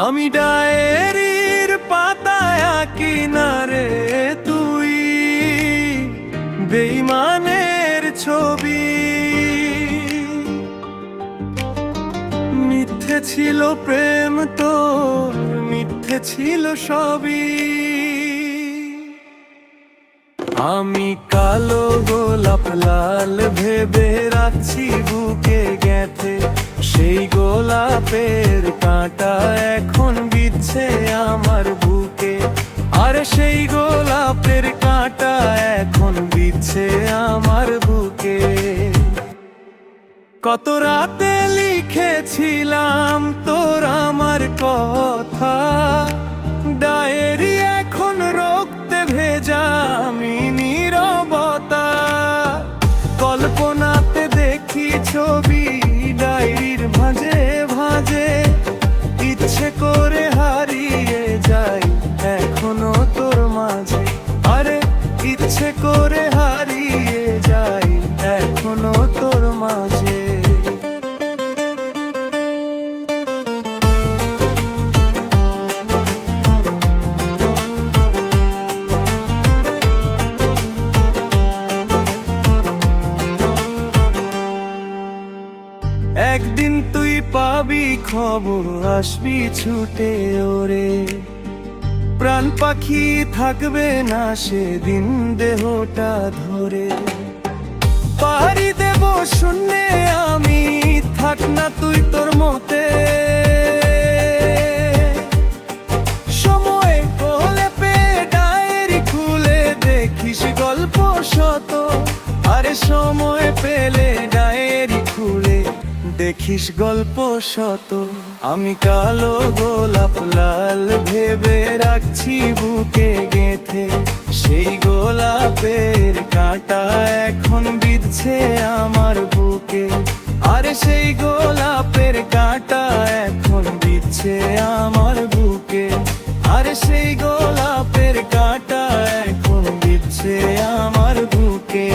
আমি ডায়েরির পাতায় কিনারে তুই বেইমানের ছবি। মিথ্যে ছিল প্রেম তোর, মিথ্যে ছিল সবই। আমি কালো গোলাপ লাল ভেবে রাখছি বুকে গেঁথে, সেই গোলাপের কাঁটা এখন বিচ্ছে আমার বুকে। আরে সেই গোলাপের কাঁটা এখন বিচ্ছে আমার বুকে। কত রাতে লিখেছিলাম তোর আমার কথা, ডায়েরি এখন রক্তে ভেজা আমি নীরবতা। কল্পনাতে দেখি ছবি ডায়েরির ভাঁজে ভাঁজে, ইচ্ছে করে হারিয়ে যাই এখনো তোর মাঝে। আরে ইচ্ছে করে হারিয়ে যাই এখনো তোর মাঝে। একদিন তুই পাবি খবর, আসবি ছুটে ওরে। প্রাণ পাখি থাকবে না সেদিন দেহটা ধরে। পাহাড়ি দেব শূন্যে আমি, থাক না তুই তোর মতে। সময় কোলে পেয়ে ডায়েরি খুলে দেখিস গল্প শত। আরে সময় পেলে ডায়েরি খুলে দেখিস গল্প শত। আমি কালো গোলাপ লাল ভেবে রাখছি বুকে গেঁথে, সেই গোলাপের কাঁটা এখন বিঁধছে আমার বুকে। আরে সেই গোলাপের কাঁটা এখন বিঁধছে আমার বুকে। আরে সেই গোলাপের কাঁটা এখন বিঁধছে আমার বুকে।